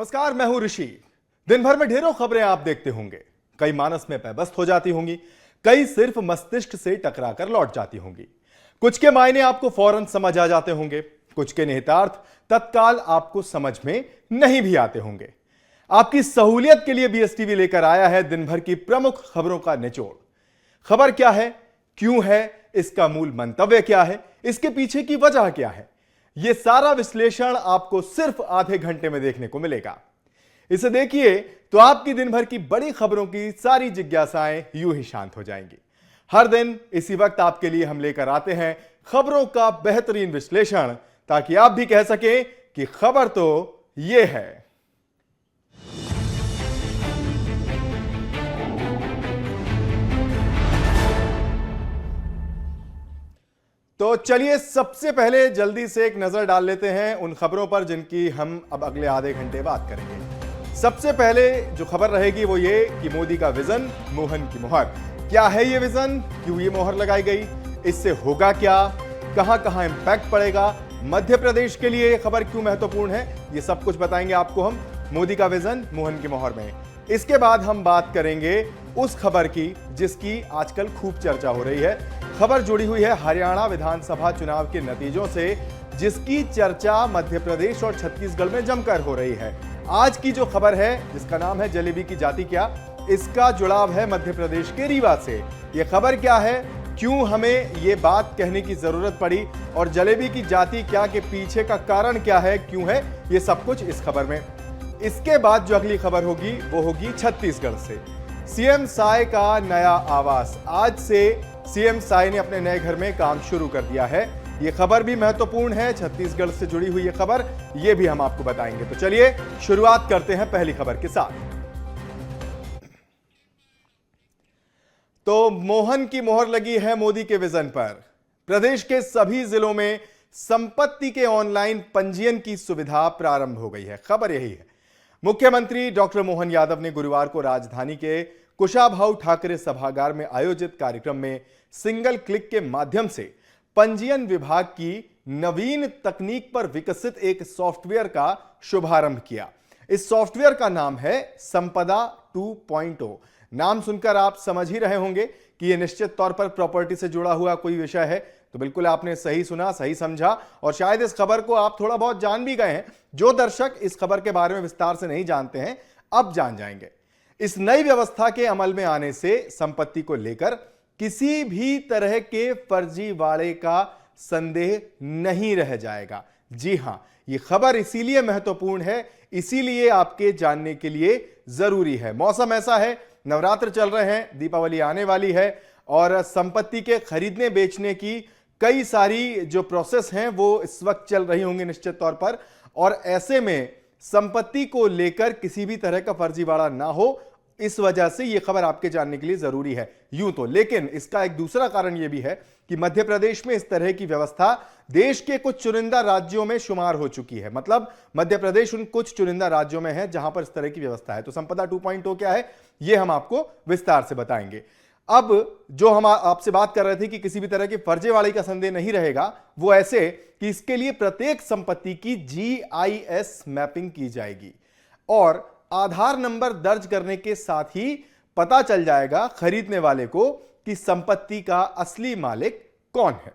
नमस्कार, मैं हूं ऋषि। दिन भर में ढेरों खबरें आप देखते होंगे। कई मानस में पैबस्त हो जाती होंगी, कई सिर्फ मस्तिष्क से टकराकर लौट जाती होंगी। कुछ के मायने आपको फौरन समझ आ जाते होंगे, कुछ के निहितार्थ तत्काल आपको समझ में नहीं भी आते होंगे। आपकी सहूलियत के लिए बीएसटीवी लेकर आया है दिन भर की प्रमुख खबरों का निचोड़। खबर क्या है, क्यों है, इसका मूल मंतव्य क्या है, इसके पीछे की वजह क्या है, यह सारा विश्लेषण आपको सिर्फ आधे घंटे में देखने को मिलेगा। इसे देखिए तो आपकी दिन भर की बड़ी खबरों की सारी जिज्ञासाएं यूं ही शांत हो जाएंगी। हर दिन इसी वक्त आपके लिए हम लेकर आते हैं खबरों का बेहतरीन विश्लेषण, ताकि आप भी कह सकें कि खबर तो यह है। तो चलिए सबसे पहले जल्दी से एक नजर डाल लेते हैं उन खबरों पर जिनकी हम अब अगले आधे घंटे बात करेंगे। सबसे पहले जो खबर रहेगी वो ये कि मोदी का विजन, मोहन की मोहर। क्या है ये विजन, क्यों ये मोहर लगाई गई, इससे होगा क्या, कहां कहां इंपैक्ट पड़ेगा, मध्य प्रदेश के लिए ये खबर क्यों महत्वपूर्ण है, ये सब कुछ बताएंगे आपको हम मोदी का विजन, मोहन की मोहर में। इसके बाद हम बात करेंगे उस खबर की जिसकी आजकल खूब चर्चा हो रही है। खबर जुड़ी हुई है हरियाणा विधानसभा चुनाव के नतीजों से, जिसकी चर्चा मध्य प्रदेश और छत्तीसगढ़ में जमकर हो रही है। आज की जो खबर है जिसका नाम है जलेबी की जाति क्या, इसका जुड़ाव है मध्य प्रदेश के रीवा से। यह खबर क्या है, क्यों हमें यह बात कहने की जरूरत पड़ी, और जलेबी की जाति क्या के पीछे का कारण क्या है, क्यों है, यह सब कुछ इस खबर में। इसके बाद जो अगली खबर होगी वो होगी छत्तीसगढ़ से। सीएम साय का नया आवास। आज से सीएम साय ने अपने नए घर में काम शुरू कर दिया है। यह खबर भी महत्वपूर्ण है, छत्तीसगढ़ से जुड़ी हुई यह खबर, यह भी हम आपको बताएंगे। तो चलिए शुरुआत करते हैं पहली खबर के साथ। तो मोहन की मोहर लगी है मोदी के विजन पर। प्रदेश के सभी जिलों में संपत्ति के ऑनलाइन पंजीयन की सुविधा प्रारंभ हो गई है। खबर यही है। मुख्यमंत्री डॉक्टर मोहन यादव ने गुरुवार को राजधानी के कुशाभाऊ ठाकरे सभागार में आयोजित कार्यक्रम में सिंगल क्लिक के माध्यम से पंजीयन विभाग की नवीन तकनीक पर विकसित एक सॉफ्टवेयर का शुभारंभ किया। इस सॉफ्टवेयर का नाम है संपदा 2.0। नाम सुनकर आप समझ ही रहे होंगे कि यह निश्चित तौर पर प्रॉपर्टी से जुड़ा हुआ कोई विषय है। तो बिल्कुल आपने सही सुना, सही समझा, और शायद इस खबर को आप थोड़ा बहुत जान भी गए हैं। जो दर्शक इस खबर के बारे में विस्तार से नहीं जानते हैं, अब जान जाएंगे। इस नई व्यवस्था के अमल में आने से संपत्ति को लेकर किसी भी तरह के फर्जीवाड़े का संदेह नहीं रह जाएगा। जी हां, यह खबर इसीलिए महत्वपूर्ण है, इसीलिए आपके जानने के लिए जरूरी है। मौसम ऐसा है, नवरात्र चल रहे हैं, दीपावली आने वाली है, और संपत्ति के खरीदने बेचने की कई सारी जो प्रोसेस हैं वो इस वक्त चल रही होंगी निश्चित तौर पर। और ऐसे में संपत्ति को लेकर किसी भी तरह का फर्जीवाड़ा ना हो, इस वजह से यह खबर आपके जानने के लिए जरूरी है यूं तो। लेकिन इसका एक दूसरा कारण यह भी है कि मध्य प्रदेश में इस तरह की व्यवस्था देश के कुछ चुनिंदा राज्यों में शुमार हो चुकी है। मतलब मध्य प्रदेश उन कुछ चुनिंदा राज्यों में है जहां पर इस तरह की व्यवस्था है। तो संपदा 2.0 क्या है, यह हम आपको विस्तार से बताएंगे। अब जो हम आपसे बात कर रहे थे कि किसी भी तरह की फर्जीवाड़े का संदेह नहीं रहेगा, वो ऐसे कि इसके लिए प्रत्येक संपत्ति की जीआईएस मैपिंग की जाएगी, और आधार नंबर दर्ज करने के साथ ही पता चल जाएगा खरीदने वाले को कि संपत्ति का असली मालिक कौन है।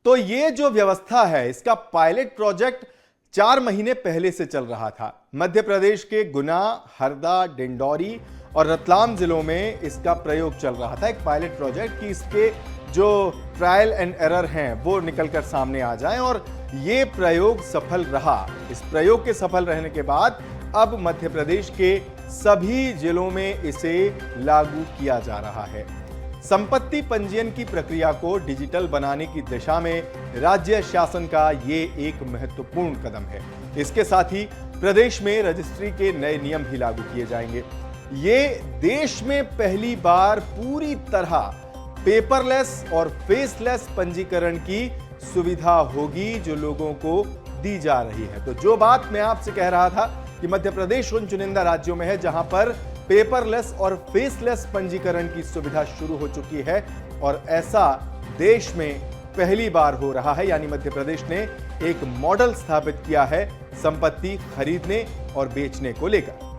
तो ये जो व्यवस्था है, इसका पायलट प्रोजेक्ट 4 महीने पहले से चल रहा था। मध्य प्रदेश के गुना, हरदा, डिंडौरी और रतलाम जिलों में इसका प्रयोग चल रहा था, एक पायलट प्रोजेक्ट, कि इसके जो ट्रायल एंड एरर हैं वो निकलकर सामने आ जाएं, और ये प्रयोग सफल रहा। इस प्रयोग के सफल रहने के बाद अब मध्य प्रदेश के सभी जिलों में इसे लागू किया जा रहा है। संपत्ति पंजीयन की प्रक्रिया को डिजिटल बनाने की दिशा में राज्य शासन का ये एक महत्वपूर्ण कदम है। इसके साथ ही प्रदेश में रजिस्ट्री के नए नियम भी लागू किए जाएंगे। ये देश में पहली बार पूरी तरह पेपरलेस और फेसलेस पंजीकरण की सुविधा होगी जो लोगों को दी जा रही है। तो जो बात मैं आपसे कह रहा था कि मध्य प्रदेश उन चुनिंदा राज्यों में है जहां पर पेपरलेस और फेसलेस पंजीकरण की सुविधा शुरू हो चुकी है, और ऐसा देश में पहली बार हो रहा है। यानी मध्य प्रदेश ने एक मॉडल स्थापित किया है संपत्ति खरीदने और बेचने को लेकर।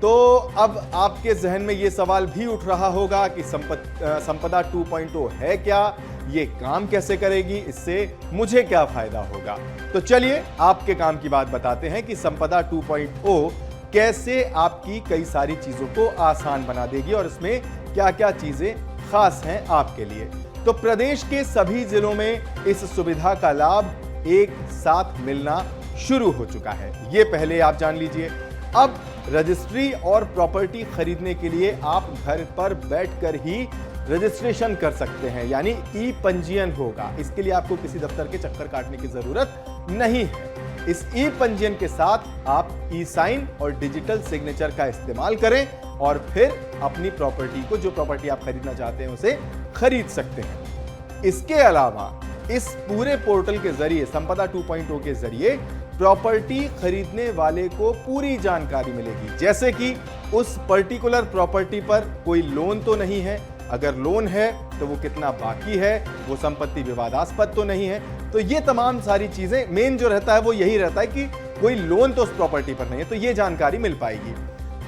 तो अब आपके जहन में यह सवाल भी उठ रहा होगा कि संपदा 2.0 है क्या, ये काम कैसे करेगी, इससे मुझे क्या फायदा होगा। तो चलिए आपके काम की बात बताते हैं कि संपदा 2.0 कैसे आपकी कई सारी चीजों को आसान बना देगी और इसमें क्या क्या चीजें खास हैं आपके लिए। तो प्रदेश के सभी जिलों में इस सुविधा का लाभ एक साथ मिलना शुरू हो चुका है, ये पहले आप जान लीजिए। अब रजिस्ट्री और प्रॉपर्टी खरीदने के लिए आप घर पर बैठकर ही रजिस्ट्रेशन कर सकते हैं, यानी ई पंजीयन होगा। इसके लिए आपको किसी दफ्तर के चक्कर काटने की जरूरत नहीं है। इस ई पंजीयन के साथ आप ई साइन और डिजिटल सिग्नेचर का इस्तेमाल करें और फिर अपनी प्रॉपर्टी को, जो प्रॉपर्टी आप खरीदना चाहते हैं, उसे खरीद सकते हैं। इसके अलावा इस पूरे पोर्टल के जरिए, संपदा 2.0 के जरिए प्रॉपर्टी खरीदने वाले को पूरी जानकारी मिलेगी, जैसे कि उस पर्टिकुलर प्रॉपर्टी पर कोई लोन तो नहीं है, अगर लोन है तो वो कितना बाकी है, वो संपत्ति विवादास्पद तो नहीं है। तो ये तमाम सारी चीजें, मेन जो रहता है वो यही रहता है कि कोई लोन तो उस प्रॉपर्टी पर नहीं है, तो ये जानकारी मिल पाएगी।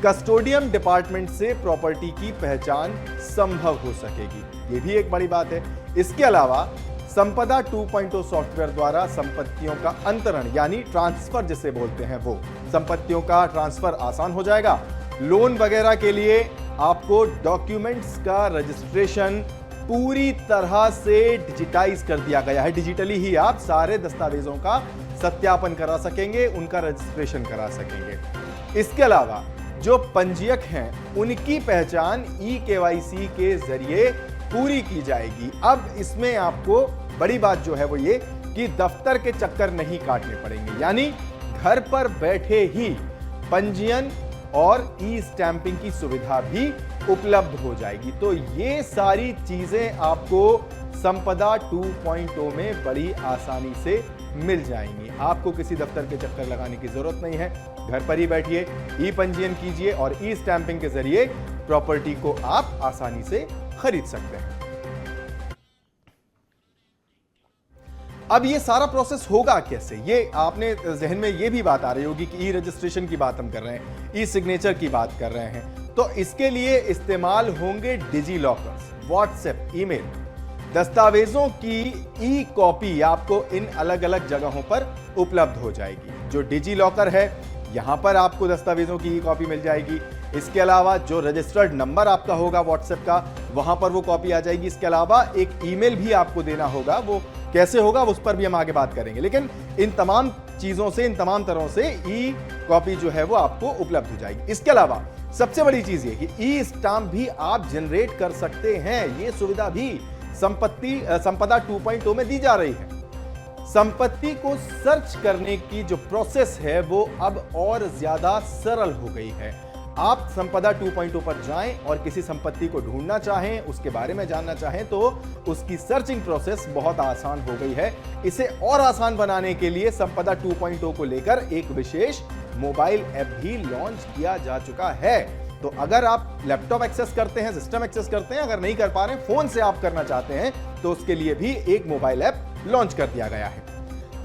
कस्टोडियम डिपार्टमेंट से प्रॉपर्टी की पहचान संभव हो सकेगी, ये भी एक बड़ी बात है। इसके अलावा संपदा 2.0 सॉफ्टवेयर द्वारा संपत्तियों का अंतरण, यानी ट्रांसफर जिसे बोलते हैं, वो संपत्तियों का ट्रांसफर आसान हो जाएगा। लोन वगैरह के लिए आपको डॉक्यूमेंट्स का रजिस्ट्रेशन पूरी तरह से डिजिटाइज कर दिया गया है। डिजिटली ही आप सारे दस्तावेजों का सत्यापन करा सकेंगे, उनका रजिस्ट्रेशन करा सकेंगे। इसके अलावा जो पंजीयक हैं, उनकी पहचान ई-केवाईसी के जरिए पूरी की जाएगी। अब इसमें आपको बड़ी बात जो है वो ये कि दफ्तर के चक्कर नहीं काटने पड़ेंगे, यानी घर पर बैठे ही पंजीयन और ई स्टैंपिंग की सुविधा भी उपलब्ध हो जाएगी। तो ये सारी चीजें आपको संपदा 2.0 में बड़ी आसानी से मिल जाएंगी। आपको किसी दफ्तर के चक्कर लगाने की जरूरत नहीं है, घर पर ही बैठिए, ई पंजीयन कीजिए और ई स्टैंपिंग के जरिए प्रॉपर्टी को आप आसानी से खरीद सकते हैं। अब ये सारा प्रोसेस होगा कैसे, ये आपने जहन में ये भी बात आ रही होगी कि ई रजिस्ट्रेशन की बात हम कर रहे हैं, ई सिग्नेचर की बात कर रहे हैं। तो इसके लिए इस्तेमाल होंगे डिजी लॉकर्स, व्हाट्सएप, ईमेल। दस्तावेजों की ई कॉपी आपको इन अलग अलग जगहों पर उपलब्ध हो जाएगी। जो डिजी लॉकर है, यहां पर आपको दस्तावेजों की ई कॉपी मिल जाएगी। इसके अलावा जो रजिस्टर्ड नंबर आपका होगा व्हाट्सएप का, वहां पर वो कॉपी आ जाएगी। इसके अलावा एक ईमेल भी आपको देना होगा, वो कैसे होगा उस पर भी हम आगे बात करेंगे। लेकिन इन तमाम चीजों से, इन तमाम तरह से ई कॉपी जो है वो आपको उपलब्ध हो जाएगी। इसके अलावा सबसे बड़ी चीज ये कि ई स्टाम्प भी आप जनरेट कर सकते हैं। ये सुविधा भी संपदा 2.0 में दी जा रही है। संपत्ति को सर्च करने की जो प्रोसेस है वो अब और ज्यादा सरल हो गई है। आप संपदा 2.0 पर जाएं और किसी संपत्ति को ढूंढना चाहें, उसके बारे में जानना चाहें, तो उसकी सर्चिंग प्रोसेस बहुत आसान हो गई है। इसे और आसान बनाने के लिए संपदा 2.0 को लेकर एक विशेष मोबाइल ऐप भी लॉन्च किया जा चुका है। तो अगर आप लैपटॉप एक्सेस करते हैं, सिस्टम एक्सेस करते हैं, अगर नहीं कर पा रहे हैं, फोन से आप करना चाहते हैं, तो उसके लिए भी एक मोबाइल ऐप लॉन्च कर दिया गया है।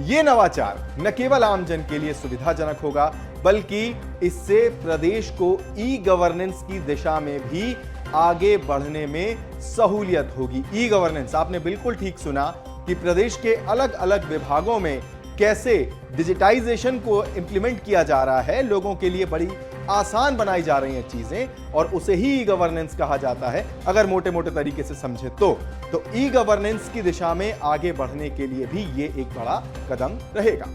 यह नवाचार न केवल आमजन के लिए सुविधाजनक होगा, बल्कि इससे प्रदेश को ई गवर्नेंस की दिशा में भी आगे बढ़ने में सहूलियत होगी। ई गवर्नेंस, आपने बिल्कुल ठीक सुना कि प्रदेश के अलग अलग विभागों में कैसे डिजिटाइजेशन को इंप्लीमेंट किया जा रहा है, लोगों के लिए बड़ी आसान बनाई जा रही हैं चीजें, और उसे ही ई गवर्नेंस कहा जाता है अगर मोटे मोटे तरीके से समझे तो ई गवर्नेंस की दिशा में आगे बढ़ने के लिए भी ये एक बड़ा कदम रहेगा।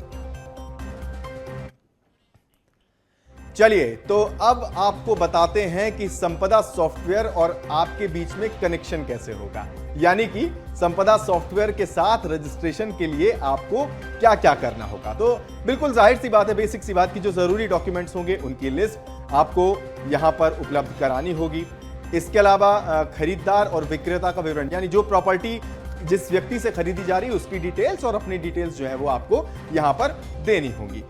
चलिए, तो अब आपको बताते हैं कि संपदा सॉफ्टवेयर और आपके बीच में कनेक्शन कैसे होगा, यानी कि संपदा सॉफ्टवेयर के साथ रजिस्ट्रेशन के लिए आपको क्या क्या करना होगा। तो बिल्कुल जाहिर सी बात है, बेसिक सी बात की जो जरूरी डॉक्यूमेंट्स होंगे उनकी लिस्ट आपको यहां पर उपलब्ध करानी होगी। इसके अलावा खरीदार और विक्रेता का विवरण, यानी जो प्रॉपर्टी जिस व्यक्ति से खरीदी जा रही है उसकी डिटेल्स और अपनी डिटेल्स जो है वो आपको यहां पर देनी होंगी।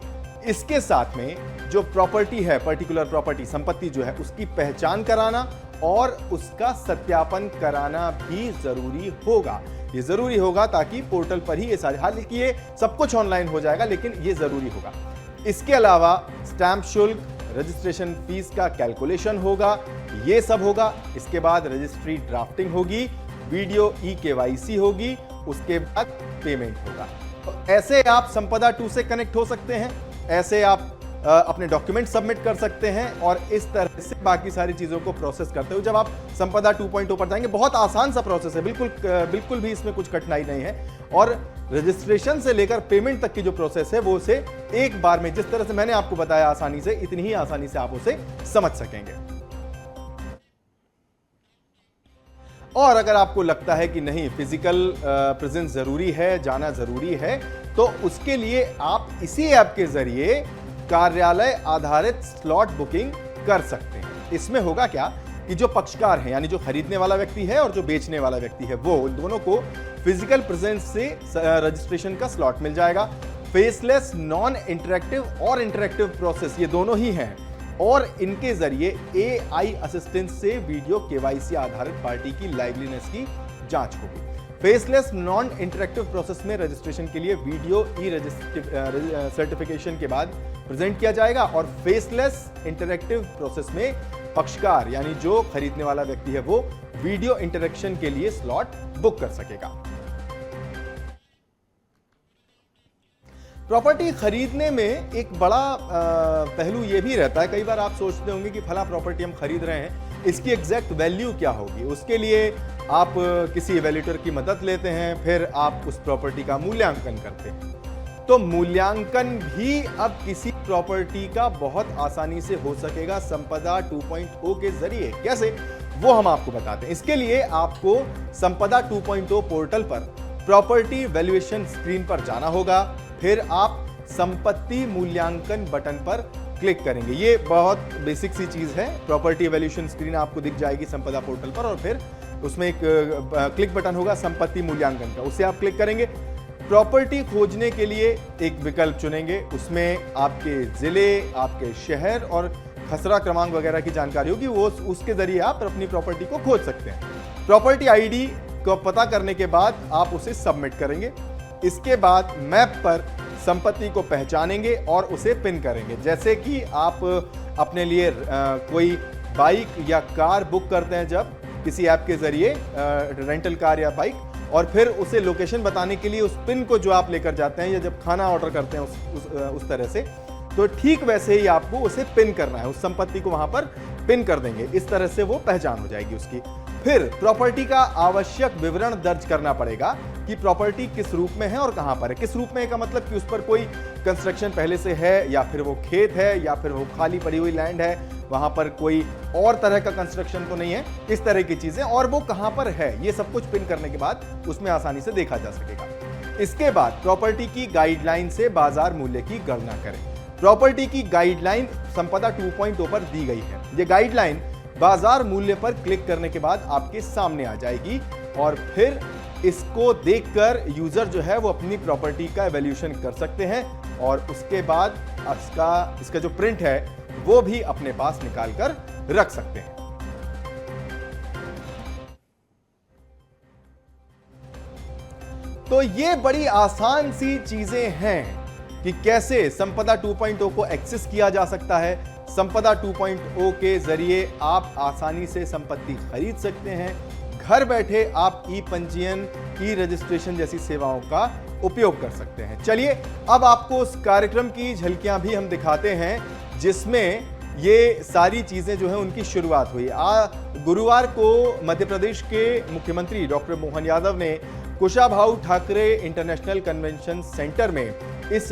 इसके साथ में जो प्रॉपर्टी है, पर्टिकुलर प्रॉपर्टी, संपत्ति जो है, उसकी पहचान कराना और उसका सत्यापन कराना भी जरूरी होगा। ये जरूरी होगा ताकि पोर्टल पर ही ये सारे, हालांकि ये सब कुछ ऑनलाइन हो जाएगा लेकिन ये जरूरी होगा। इसके अलावा स्टैंप शुल्क, रजिस्ट्रेशन फीस का कैलकुलेशन होगा, ये सब होगा। इसके बाद रजिस्ट्री ड्राफ्टिंग होगी, वीडियो ई-केवाईसी होगी, उसके बाद पेमेंट होगा। तो ऐसे आप संपदा 2 से कनेक्ट हो सकते हैं, ऐसे आप अपने डॉक्यूमेंट सबमिट कर सकते हैं और इस तरह से बाकी सारी चीजों को प्रोसेस करते हो। जब आप संपदा 2.0 पर जाएंगे, बहुत आसान सा प्रोसेस है, बिल्कुल भी इसमें कुछ कठिनाई नहीं है। और रजिस्ट्रेशन से लेकर पेमेंट तक की जो प्रोसेस है वो उसे एक बार में, जिस तरह से मैंने आपको बताया आसानी से, इतनी ही आसानी से आप उसे समझ सकेंगे। और अगर आपको लगता है कि नहीं, फिजिकल प्रेजेंस जरूरी है, जाना जरूरी है, तो उसके लिए आप इसी ऐप के जरिए कार्यालय आधारित स्लॉट बुकिंग कर सकते हैं। इसमें होगा क्या कि जो पक्षकार हैं, यानी जो खरीदने वाला व्यक्ति है और जो बेचने वाला व्यक्ति है, वो उन दोनों को फिजिकल प्रेजेंस से रजिस्ट्रेशन का स्लॉट मिल जाएगा। फेसलेस, नॉन इंटरेक्टिव और इंटरेक्टिव प्रोसेस ये दोनों ही हैं और इनके जरिए AI असिस्टेंट से वीडियो केवाईसी आधारित पार्टी की लाइवलीनेस की जांच होगी। फेसलेस नॉन इंटरेक्टिव प्रोसेस में रजिस्ट्रेशन के लिए वीडियो सर्टिफिकेशन के बाद प्रेजेंट किया जाएगा और फेसलेस इंटरेक्टिव प्रोसेस में पक्षकार, यानी जो खरीदने वाला व्यक्ति है, वो वीडियो इंटरेक्शन के लिए स्लॉट बुक कर सकेगा। प्रॉपर्टी खरीदने में एक बड़ा पहलू यह भी रहता है, कई बार आप सोचते होंगे कि फला प्रॉपर्टी हम खरीद रहे हैं, इसकी एग्जैक्ट वैल्यू क्या होगी। उसके लिए आप किसी इवैल्यूएटर की मदद लेते हैं, फिर आप उस प्रॉपर्टी का मूल्यांकन करते हैं। तो मूल्यांकन भी अब किसी प्रॉपर्टी का बहुत आसानी से हो सकेगा संपदा 2.0 के जरिए। कैसे, वो हम आपको बताते हैं। इसके लिए आपको संपदा 2.0 पोर्टल पर प्रॉपर्टी वैल्यूएशन स्क्रीन पर जाना होगा, फिर आप संपत्ति मूल्यांकन बटन पर क्लिक करेंगे। ये बहुत बेसिक सी चीज है। प्रॉपर्टी वैल्यूएशन स्क्रीन आपको दिख जाएगी संपदा पोर्टल पर और फिर उसमें एक क्लिक बटन होगा संपत्ति मूल्यांकन का, उसे आप क्लिक करेंगे। प्रॉपर्टी खोजने के लिए एक विकल्प चुनेंगे, उसमें आपके जिले, आपके शहर और खसरा क्रमांक वगैरह की जानकारी होगी, वो उसके जरिए आप अपनी प्रॉपर्टी को खोज सकते हैं। प्रॉपर्टी आईडी को पता करने के बाद आप उसे सबमिट करेंगे। इसके बाद मैप पर संपत्ति को पहचानेंगे और उसे पिन करेंगे। जैसे कि आप अपने लिए कोई बाइक या कार बुक करते हैं जब किसी ऐप के जरिए, रेंटल कार या बाइक, और फिर उसे लोकेशन बताने के लिए उस पिन को जो आप लेकर जाते हैं, या जब खाना ऑर्डर करते हैं उस तरह से, तो ठीक वैसे ही आपको उसे पिन करना है, उस संपत्ति को वहां पर पिन कर देंगे। इस तरह से वो पहचान हो जाएगी उसकी। फिर प्रॉपर्टी का आवश्यक विवरण दर्ज करना पड़ेगा कि प्रॉपर्टी किस रूप में है और कहां पर है। किस रूप में का मतलब कि उस पर कोई कंस्ट्रक्शन पहले से है, या फिर वो खेत है, या फिर वो खाली पड़ी हुई लैंड है, वहां पर कोई और तरह का कंस्ट्रक्शन तो नहीं है, इस तरह की चीजें, और वो कहां पर है, ये सब कुछ पिन करने के बाद उसमें आसानी से देखा जा सकेगा। इसके बाद प्रॉपर्टी की गाइडलाइन से बाजार मूल्य की गणना करें। प्रॉपर्टी की गाइडलाइन संपदा 2.0 पर दी गई है। ये गाइडलाइन बाजार मूल्य पर क्लिक करने के बाद आपके सामने आ जाएगी और फिर इसको देखकर यूजर जो है वो अपनी प्रॉपर्टी का एवैल्यूएशन कर सकते हैं और उसके बाद इसका जो प्रिंट है वो भी अपने पास निकाल कर रख सकते हैं। तो ये बड़ी आसान सी चीजें हैं कि कैसे संपदा 2.0 को एक्सेस किया जा सकता है। संपदा 2.0 के जरिए आप आसानी से संपत्ति खरीद सकते हैं। घर बैठे आप ई पंजीयन, ई रजिस्ट्रेशन जैसी सेवाओं का उपयोग कर सकते हैं। चलिए अब आपको उस कार्यक्रम की झलकियां भी हम दिखाते हैं जिसमें ये सारी चीजें जो है उनकी शुरुआत हुई। गुरुवार को मध्य प्रदेश के मुख्यमंत्री डॉक्टर मोहन यादव ने Kushabhau Thackeray international convention centre में इस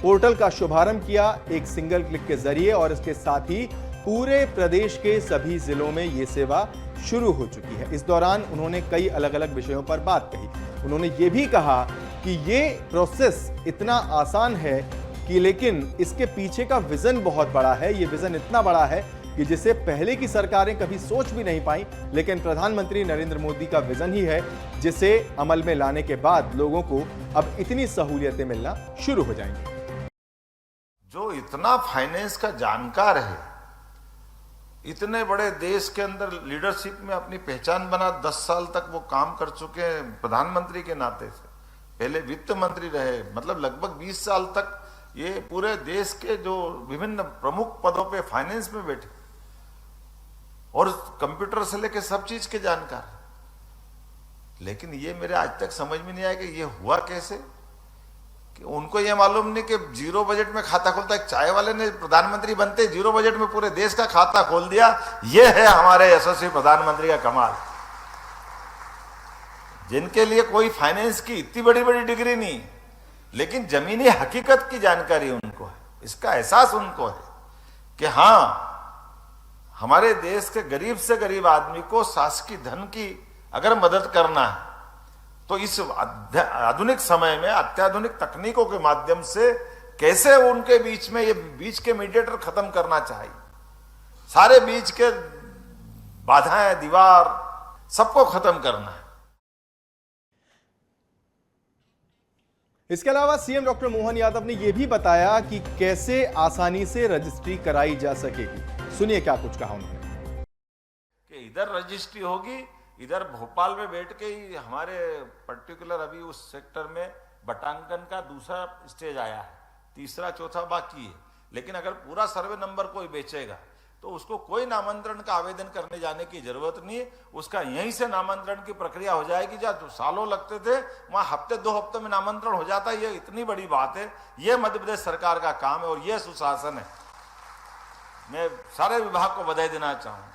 पोर्टल का शुभारंभ किया एक सिंगल क्लिक के जरिए, और इसके साथ ही पूरे प्रदेश के सभी जिलों में ये सेवा शुरू हो चुकी है। इस दौरान उन्होंने कई अलग अलग विषयों पर बात कही। उन्होंने ये भी कहा कि ये प्रोसेस इतना आसान है कि लेकिन इसके पीछे का विजन बहुत बड़ा है। ये विजन इतना बड़ा है कि जिसे पहले की सरकारें कभी सोच भी नहीं पाई, लेकिन प्रधानमंत्री नरेंद्र मोदी का विजन ही है जिसे अमल में लाने के बाद लोगों को अब इतनी सहूलियतें मिलना शुरू हो जाएंगी। जो इतना फाइनेंस का जानकार है, इतने बड़े देश के अंदर लीडरशिप में अपनी पहचान बना, 10 साल तक वो काम कर चुके हैं प्रधानमंत्री के नाते से, पहले वित्त मंत्री रहे, मतलब लगभग 20 साल तक ये पूरे देश के जो विभिन्न प्रमुख पदों पे फाइनेंस में बैठे और कंप्यूटर से लेके सब चीज के जानकार। लेकिन ये मेरे आज तक समझ में नहीं आया कि ये हुआ कैसे, कि उनको ये मालूम नहीं कि जीरो बजट में खाता खोलता, एक चाय वाले ने प्रधानमंत्री बनते जीरो बजट में पूरे देश का खाता खोल दिया। ये है हमारे यशस्वी प्रधानमंत्री का कमाल, जिनके लिए कोई फाइनेंस की इतनी बड़ी बड़ी डिग्री नहीं, लेकिन जमीनी हकीकत की जानकारी उनको है, इसका एहसास उनको है कि हाँ, हमारे देश के गरीब से गरीब आदमी को शासकीय धन की अगर मदद करना है तो इस आधुनिक समय में अत्याधुनिक तकनीकों के माध्यम से कैसे उनके बीच में ये बीच के मीडिएटर खत्म करना चाहिए, सारे बीच के बाधाएं, दीवार, सबको खत्म करना है। इसके अलावा सीएम डॉक्टर मोहन यादव ने यह भी बताया कि कैसे आसानी से रजिस्ट्री कराई जा सकेगी। सुनिए क्या कुछ कहा उन्होंने। कि इधर रजिस्ट्री होगी, इधर भोपाल में बैठ के ही हमारे पर्टिकुलर अभी उस सेक्टर में बटांकन का दूसरा स्टेज आया है, तीसरा चौथा बाकी है। लेकिन अगर पूरा सर्वे नंबर कोई बेचेगा तो उसको कोई नामांतरण का आवेदन करने जाने की जरूरत नहीं है, उसका यहीं से नामांतरण की प्रक्रिया हो जाएगी। जहाँ सालों लगते थे वहां हफ्ते 2 हफ्ते में नामांतरण हो जाता है। ये इतनी बड़ी बात है, ये मध्य प्रदेश सरकार का काम है और ये सुशासन है। मैं सारे विभाग को बधाई देना चाहूंगा।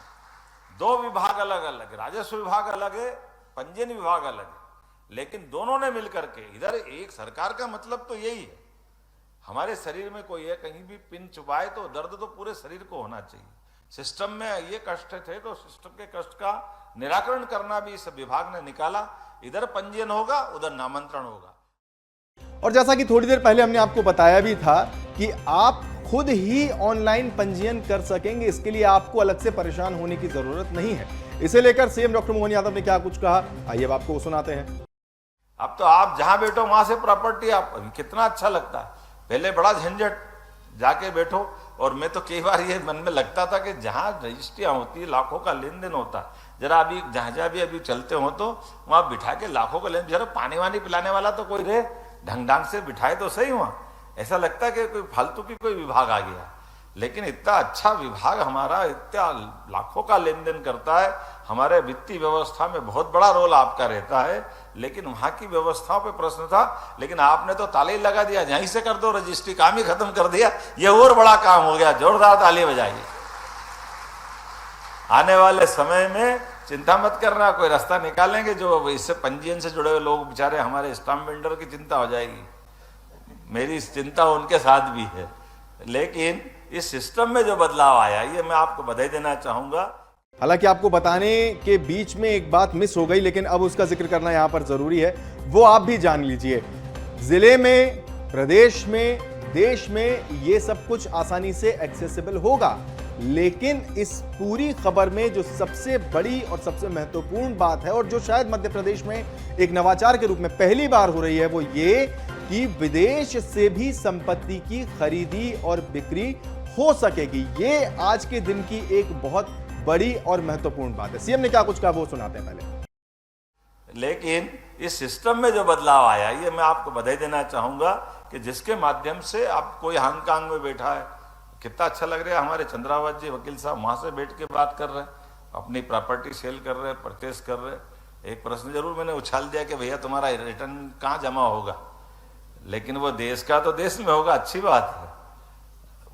2 विभाग अलग अलग है, राजस्व विभाग अलग है, पंजीयन विभाग अलग है, लेकिन दोनों ने मिलकर के इधर एक सरकार का मतलब तो यही है, हमारे शरीर में कोई है कहीं भी पिन चुभाए तो दर्द तो पूरे शरीर को होना चाहिए। सिस्टम में ये कष्ट थे तो सिस्टम के कष्ट का निराकरण करना भी इस विभाग ने निकाला। इधर पंजीयन होगा, उधर नामांतरण होगा। और जैसा कि थोड़ी देर पहले हमने आपको बताया भी था कि आप खुद ही ऑनलाइन पंजीयन कर सकेंगे, इसके लिए आपको अलग से परेशान होने की जरूरत नहीं है। इसे लेकर सीएम डॉक्टर मोहन यादव ने क्या कुछ कहा, आइए अब आपको सुनाते हैं। अब तो आप जहां बैठो वहां से प्रॉपर्टी, आप कितना अच्छा लगता है। पहले बड़ा झंझट, जाके बैठो। और मैं तो कई बार ये मन में लगता था कि जहां रजिस्ट्रियां होती है, लाखों का लेन देन होता है, जरा अभी जहां भी अभी चलते हो तो वहां बिठा के लाखों का लेन, जरा पानी वानी पिलाने वाला तो कोई रहे, ढंग ढंग से बिठाए तो सही। वहां ऐसा लगता है कि कोई फालतू की कोई विभाग आ गया, लेकिन इतना अच्छा विभाग हमारा, इतना लाखों का लेन देन करता है। हमारे वित्तीय व्यवस्था में बहुत बड़ा रोल आपका रहता है, लेकिन वहां की व्यवस्थाओं पे प्रश्न था। लेकिन आपने तो ताली लगा दिया, यहीं से कर दो रजिस्ट्री, काम ही खत्म कर दिया। ये और बड़ा काम हो गया, जोरदार ताली बजाइए। आने वाले समय में चिंता मत करना, कोई रास्ता निकालेंगे जो इससे पंजीयन से जुड़े हुए लोग बेचारे हमारे स्टाम्प वेंडर की चिंता हो जाएगी। मेरी चिंता उनके साथ भी है, लेकिन इस सिस्टम में जो बदलाव आया, ये मैं आपको बधाई देना चाहूंगा। हालांकि आपको बताने के बीच में एक बात मिस हो गई, लेकिन अब उसका जिक्र करना यहां पर जरूरी है, वो आप भी जान लीजिए। जिले में, प्रदेश में, देश में ये सब कुछ आसानी से एक्सेसिबल होगा, लेकिन इस पूरी खबर में जो सबसे बड़ी और सबसे महत्वपूर्ण बात है, और जो शायद मध्य प्रदेश में एक नवाचार के रूप में पहली बार हो रही है, वो ये कि विदेश से भी संपत्ति की खरीदी और बिक्री हो सकेगी। ये आज के दिन की एक बहुत बड़ी और महत्वपूर्ण बात है। सीएम ने क्या कुछ कहा वो सुनाते हैं पहले। लेकिन इस सिस्टम में जो बदलाव आया, ये मैं आपको बधाई देना चाहूंगा कि जिसके माध्यम से आप कोई हांगकांग में बैठा है, कितना अच्छा लग रहा है। हमारे चंद्रावत जी वकील साहब वहां से बैठ के बात कर रहे हैं, अपनी प्रॉपर्टी सेल कर रहे हैं, परचेस कर रहे हैं। एक प्रश्न जरूर मैंने उछाल दिया कि भैया तुम्हारा रिटर्न कहाँ जमा होगा, लेकिन वो देश का तो देश में होगा, अच्छी बात है।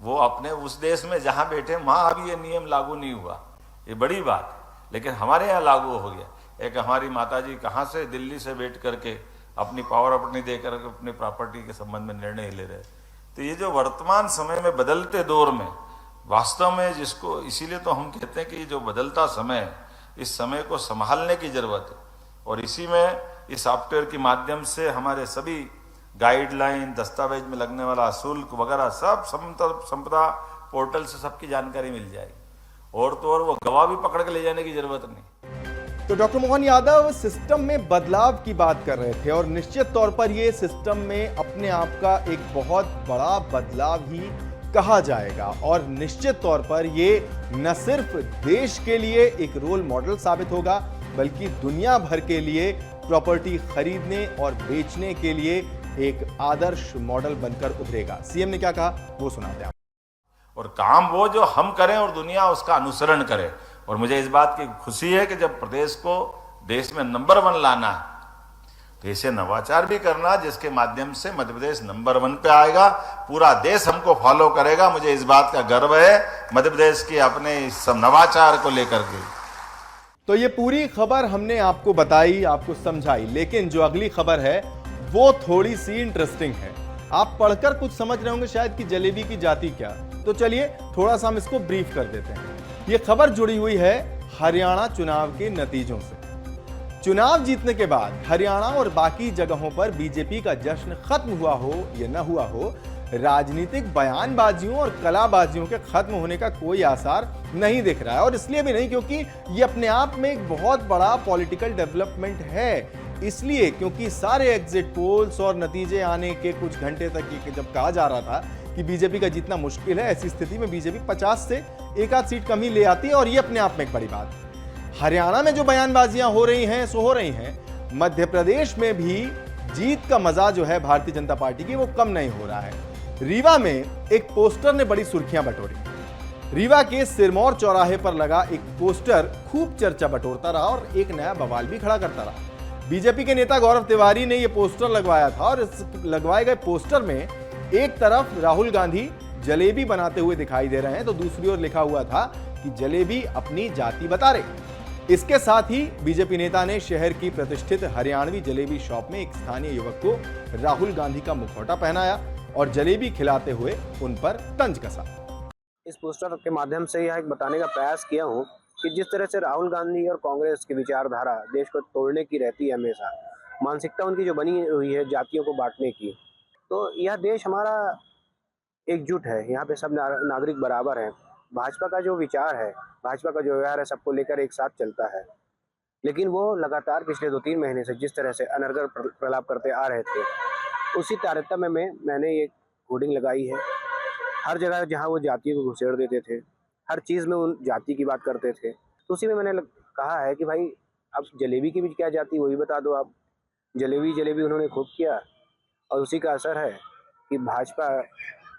वो अपने उस देश में जहां बैठे वहां अभी ये नियम लागू नहीं हुआ, ये बड़ी बात है, लेकिन हमारे यहाँ लागू हो गया। एक हमारी माताजी कहाँ से दिल्ली से बैठ करके अपनी पावर अपनी देकर अपनी प्रॉपर्टी के संबंध में निर्णय ले रहे। तो ये जो वर्तमान समय में बदलते दौर में वास्तव में जिसको, इसीलिए तो हम कहते हैं कि जो बदलता समय, इस समय को संभालने की जरूरत है। और इसी में इस सॉफ्टवेयर के माध्यम से हमारे सभी गाइडलाइन, दस्तावेज में लगने वाला शुल्क वगैरह सब संपदा पोर्टल से सबकी जानकारी मिल जाएगी। और तो और वो गवाह भी पकड़ के ले जाने की जरूरत नहीं। तो डॉक्टर मोहन यादव सिस्टम में बदलाव की बात कर रहे थे, और निश्चित तौर पर ये सिस्टम में अपने आप का एक बहुत बड़ा बदलाव ही कहा जाएगा और निश्चित तौर पर ये न सिर्फ देश के लिए एक रोल मॉडल साबित होगा बल्कि दुनिया भर के लिए प्रॉपर्टी खरीदने और बेचने के लिए एक आदर्श मॉडल बनकर उभरेगा। सीएम ने क्या कहा वो सुनाते हैं। और काम वो जो हम करें और दुनिया उसका अनुसरण करे। और मुझे इस बात की खुशी है कि जब प्रदेश को देश में नंबर 1 लाना है तो ऐसे नवाचार भी करना जिसके माध्यम से मध्य प्रदेश नंबर 1 पे आएगा, पूरा देश हमको फॉलो करेगा। मुझे इस बात का गर्व है मध्य प्रदेश के अपने इस सब नवाचार को लेकर के। तो ये पूरी खबर हमने आपको बताई, आपको समझाई, लेकिन जो अगली खबर है वो थोड़ी सी इंटरेस्टिंग है। आप पढ़कर कुछ समझ रहे होंगे शायद कि जलेबी की जाति क्या, तो चलिए थोड़ा सा हम इसको ब्रीफ कर देते हैं। ये खबर जुड़ी हुई है हरियाणा चुनाव के नतीजों से। चुनाव जीतने के बाद हरियाणा और बाकी जगहों पर बीजेपी का जश्न खत्म हुआ हो या न हुआ हो, राजनीतिक बयानबाजियों और कलाबाजियों के खत्म होने का कोई आसार नहीं दिख रहा है। और इसलिए भी नहीं क्योंकि ये अपने आप में एक बहुत बड़ा पॉलिटिकल डेवलपमेंट है, इसलिए क्योंकि सारे एग्जिट पोल्स और नतीजे आने के कुछ घंटे तक ये जब कहा जा रहा था कि बीजेपी का जीतना मुश्किल है, ऐसी स्थिति में बीजेपी 50 से एक आध सीट कम ही ले आती है और ये अपने आप में एक बड़ी बात है। हरियाणा में जो बयानबाजियां हो रही हैं सो हो रही हैं, मध्य प्रदेश में भी जीत का मजा जो है भारतीय जनता पार्टी की वो कम नहीं हो रहा है। रीवा में एक पोस्टर ने बड़ी सुर्खियां बटोरी। रीवा के सिरमौर चौराहे पर लगा एक पोस्टर खूब चर्चा बटोरता रहा और एक नया बवाल भी खड़ा करता रहा। बीजेपी के नेता गौरव तिवारी ने यह पोस्टर लगवाया था और इस लगवाए गए पोस्टर में एक तरफ राहुल गांधी जलेबी बनाते हुए दिखाई दे रहे हैं तो दूसरी ओर लिखा हुआ था कि जलेबी अपनी जाति बता रहे। इसके साथ ही बीजेपी नेता ने शहर की प्रतिष्ठित हरियाणवी जलेबी शॉप में एक स्थानीय युवक को राहुल गांधी का मुखौटा पहनाया और जलेबी खिलाते हुए उन पर तंज कसा। इस पोस्टर के माध्यम से यह एक बताने का प्रयास किया हूं कि जिस तरह से राहुल गांधी और कांग्रेस की विचारधारा देश को तोड़ने की रहती है, हमेशा मानसिकता उनकी जो बनी हुई है जातियों को बांटने की, तो यह देश हमारा एकजुट है, यहाँ पे सब नागरिक बराबर हैं। भाजपा का जो विचार है, भाजपा का जो व्यवहार है, सबको लेकर एक साथ चलता है। लेकिन वो लगातार पिछले 2-3 महीने से जिस तरह से अनर्गल प्रलाप करते आ रहे थे, उसी तारतम्य में मैंने ये होर्डिंग लगाई है। हर जगह जहाँ वो जाति को घुसेड़ देते थे, हर चीज़ में उन जाति की बात करते थे, तो उसी में मैंने कहा है कि भाई अब जलेबी की भी क्या जाति वही बता दो आप। जलेबी जलेबी उन्होंने खूब किया और उसी का असर है कि भाजपा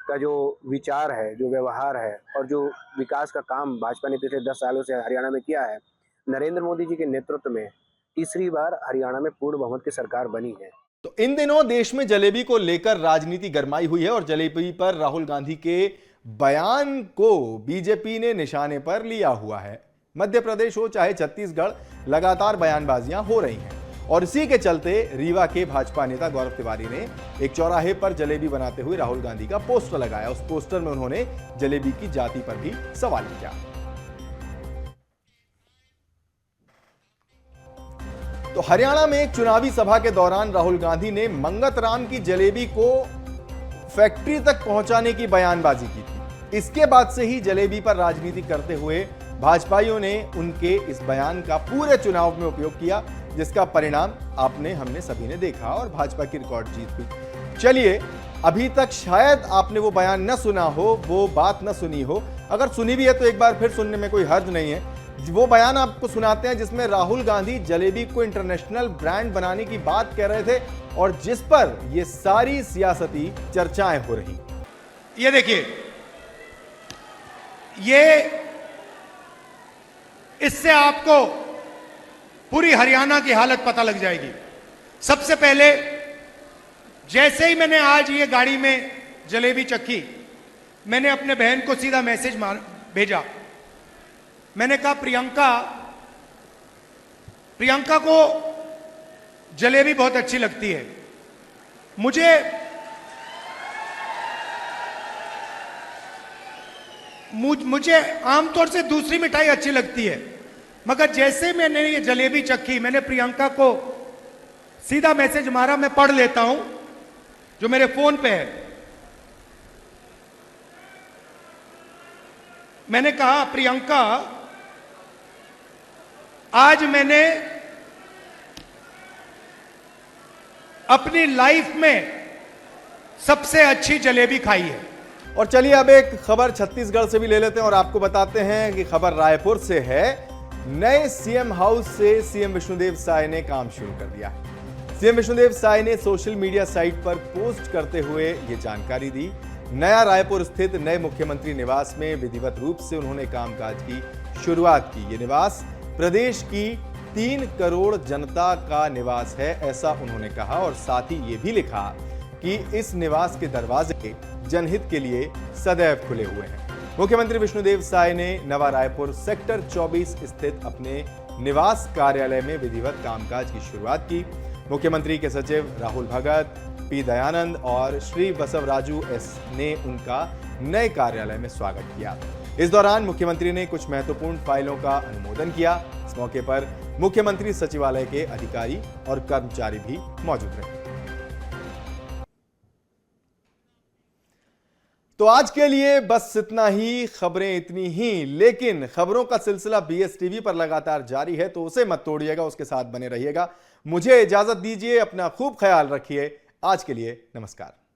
का जो विचार है, जो व्यवहार है और जो विकास का काम भाजपा ने पिछले 10 सालों से हरियाणा में किया है, नरेंद्र मोदी जी के नेतृत्व में तीसरी बार हरियाणा में पूर्ण बहुमत की सरकार बनी है। तो इन दिनों देश में जलेबी को लेकर राजनीति गरमाई हुई है और जलेबी पर राहुल गांधी के बयान को बीजेपी ने निशाने पर लिया हुआ है। मध्य प्रदेश हो चाहे छत्तीसगढ़, लगातार बयानबाजियां हो रही हैं और इसी के चलते रीवा के भाजपा नेता गौरव तिवारी ने एक चौराहे पर जलेबी बनाते हुए राहुल गांधी का पोस्टर लगाया। उस पोस्टर में उन्होंने जलेबी की जाति पर भी सवाल किया। तो हरियाणा में एक चुनावी सभा के दौरान राहुल गांधी ने मंगत राम की जलेबी को फैक्ट्री तक पहुंचाने की बयानबाजी की थी। इसके बाद से ही जलेबी पर राजनीति करते हुए भाजपाइयों ने उनके इस बयान का पूरे चुनाव में उपयोग किया, जिसका परिणाम आपने हमने सभी ने देखा और भाजपा की रिकॉर्ड जीत हुई। चलिए, अभी तक शायद आपने वो बयान न सुना हो, वो बात न सुनी हो। अगर सुनी भी है तो एक बार फिर सुनने में कोई हर्ज नहीं है। वो बयान आपको सुनाते हैं जिसमें राहुल गांधी जलेबी को इंटरनेशनल ब्रांड बनाने की बात कह रहे थे और जिस पर ये सारी सियासती चर्चाएं हो रही। ये देखिए, ये इससे आपको पूरी हरियाणा की हालत पता लग जाएगी। सबसे पहले जैसे ही मैंने आज ये गाड़ी में जलेबी चखी, मैंने अपने बहन को सीधा मैसेज भेजा। मैंने कहा प्रियंका को जलेबी बहुत अच्छी लगती है। मुझे आमतौर से दूसरी मिठाई अच्छी लगती है, मगर जैसे मैंने ये जलेबी चखी, मैंने प्रियंका को सीधा मैसेज मारा। मैं पढ़ लेता हूं जो मेरे फोन पे है। मैंने कहा, प्रियंका, आज मैंने अपनी लाइफ में सबसे अच्छी जलेबी खाई है। और चलिए अब एक खबर छत्तीसगढ़ से भी ले लेते हैं और आपको बताते हैं कि खबर रायपुर से है। नए सीएम हाउस से सीएम विष्णुदेव साय ने काम शुरू कर दिया। सीएम विष्णुदेव साय ने सोशल मीडिया साइट पर पोस्ट करते हुए ये जानकारी दी। नया रायपुर स्थित नए मुख्यमंत्री निवास में विधिवत रूप से उन्होंने कामकाज की शुरुआत की। ये निवास प्रदेश की 3 करोड़ जनता का निवास है, ऐसा उन्होंने कहा और साथ ही ये भी लिखा कि इस निवास के दरवाजे जनहित के लिए सदैव खुले हुए हैं। मुख्यमंत्री विष्णुदेव साय ने नवा रायपुर सेक्टर 24 स्थित अपने निवास कार्यालय में विधिवत कामकाज की शुरुआत की। मुख्यमंत्री के सचिव राहुल भगत, पी दयानंद और श्री बसवराजू एस ने उनका नए कार्यालय में स्वागत किया। इस दौरान मुख्यमंत्री ने कुछ महत्वपूर्ण फाइलों का अनुमोदन किया। इस मौके पर मुख्यमंत्री सचिवालय के अधिकारी और कर्मचारी भी मौजूद रहे। तो आज के लिए बस इतना ही, खबरें इतनी ही, लेकिन खबरों का सिलसिला BSTV पर लगातार जारी है, तो उसे मत तोड़िएगा, उसके साथ बने रहिएगा। मुझे इजाजत दीजिए, अपना खूब ख्याल रखिए। आज के लिए नमस्कार।